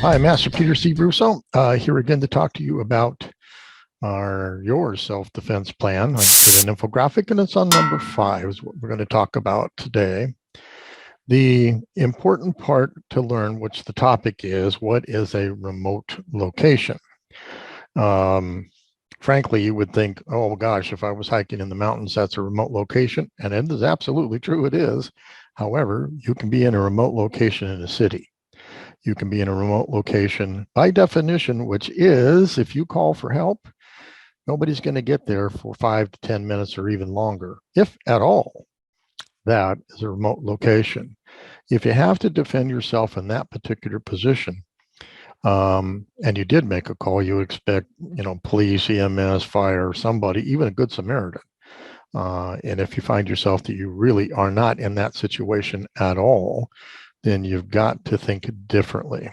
Hi, Master Peter C. Brusso, here again to talk to you about your self-defense plan. I did an infographic and it's on number 5 is what we're going to talk about today. The important part to learn, which the topic is, what is a remote location? Frankly, you would think, oh gosh, if I was hiking in the mountains, that's a remote location. And it is absolutely true, it is. However, you can be in a remote location in a city. You can be in a remote location by definition, which is if you call for help, nobody's going to get there for 5 to 10 minutes or even longer, if at all. That is a remote location. If you have to defend yourself in that particular position, and you did make a call, you expect, police, EMS, fire, somebody, even a good Samaritan. And if you find yourself that you really are not in that situation at all, then you've got to think differently.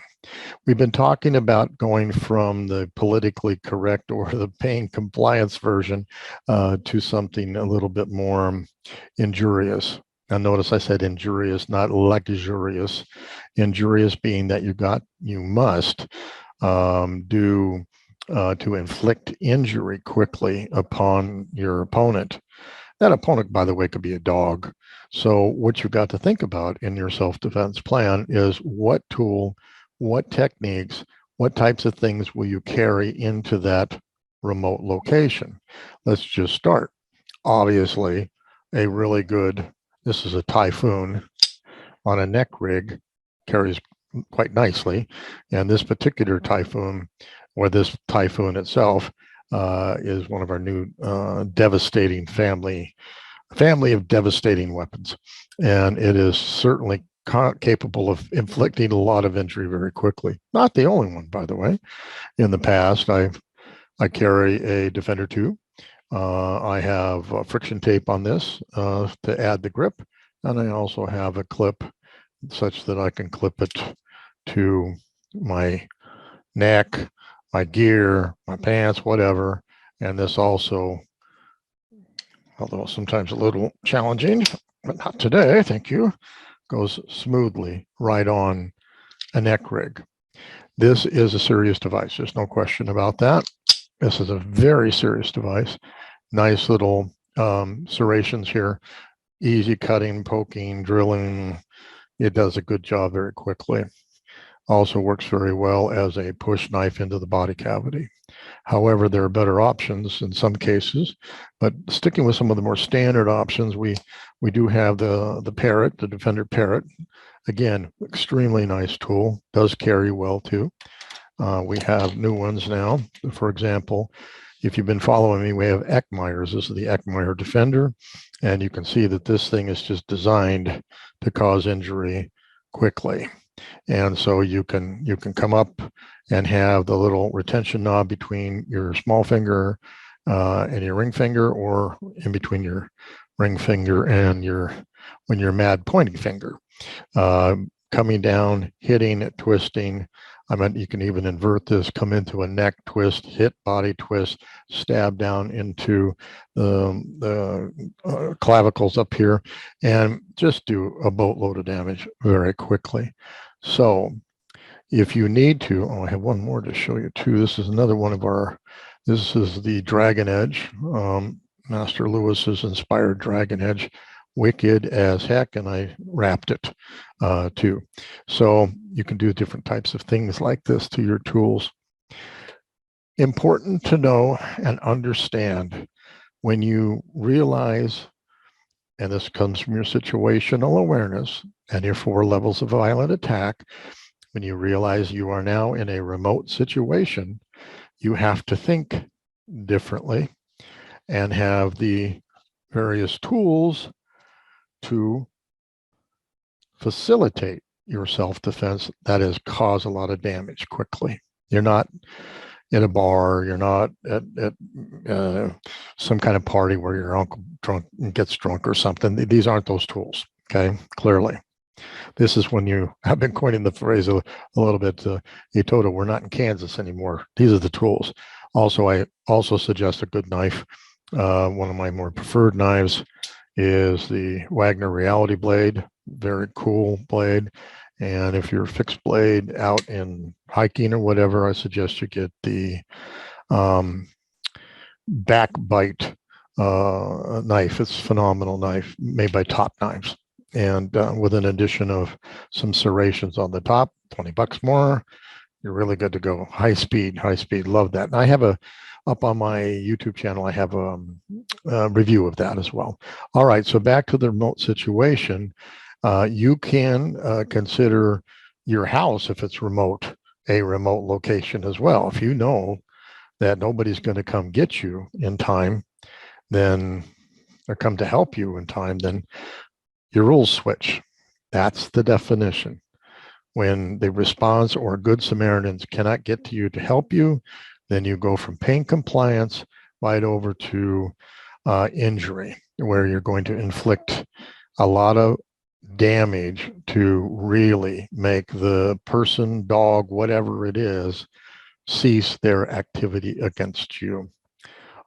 We've been talking about going from the politically correct or the pain compliance version to something a little bit more injurious. Now, notice I said injurious, not luxurious. Injurious being that you must do to inflict injury quickly upon your opponent. That opponent, by the way, could be a dog. So what you've got to think about in your self-defense plan is what tool, what techniques, what types of things will you carry into that remote location? Let's just start. Obviously, a really good, this is a Typhoon on a neck rig, carries quite nicely. And this particular Typhoon, or this Typhoon itself, is one of our new devastating family of devastating weapons. And it is certainly capable of inflicting a lot of injury very quickly. Not the only one, by the way. In the past, I carry a Defender 2. I have friction tape on this to add the grip. And I also have a clip such that I can clip it to my neck, my gear, my pants, whatever. And this also, although sometimes a little challenging, but not today, thank you, goes smoothly right on a neck rig. This is a serious device. There's no question about that. This is a very serious device. Nice little serrations here. Easy cutting, poking, drilling. It does a good job very quickly. Also works very well as a push knife into the body cavity. However, there are better options in some cases, but sticking with some of the more standard options, we do have the Parrot, the Defender Parrot. Again, extremely nice tool, does carry well too. We have new ones now. For example, if you've been following me, we have Eckmeyer's. This is the Eckmeyer Defender, and you can see that this thing is just designed to cause injury quickly. And so you can come up and have the little retention knob between your small finger and your ring finger, or in between your ring finger and your mad pointing finger. Coming down, hitting, twisting. You can even invert this, come into a neck twist, hit body twist, stab down into the clavicles up here, and just do a boatload of damage very quickly. So if you need to, I have one more to show you too. This is another one of this is the Dragon Edge, Master Lewis's inspired Dragon Edge. Wicked as heck, and I wrapped it too. So you can do different types of things like this to your tools. Important to know and understand when you realize, and this comes from your situational awareness and your 4 levels of violent attack, when you realize you are now in a remote situation, you have to think differently and have the various tools to facilitate your self-defense, that is, cause a lot of damage quickly. You're not in a bar, you're not at some kind of party where your uncle gets drunk or something. These aren't those tools, okay, clearly. This is when you have been coining the phrase a little bit, Itoto, we're not in Kansas anymore. These are the tools. Also, I also suggest a good knife. One of my more preferred knives is the Wagner Reality blade, very cool blade. And if you're fixed blade out in hiking or whatever, I suggest you get the back bite knife. It's a phenomenal knife made by Top Knives. And with an addition of some serrations on the top, $20 more, you're really good to go. High speed. Love that. And I have up on my YouTube channel, I have a review of that as well. All right, so back to the remote situation. You can consider your house, if it's remote, a remote location as well. If you know that nobody's going to come get you in time, then or come to help you in time, then your rules switch. That's the definition. When the response or good Samaritans cannot get to you to help you, then you go from pain compliance right over to injury, where you're going to inflict a lot of damage to really make the person, dog, whatever it is, cease their activity against you.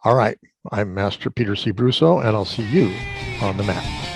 All right, I'm Master Peter C. Brusso, and I'll see you on the mat.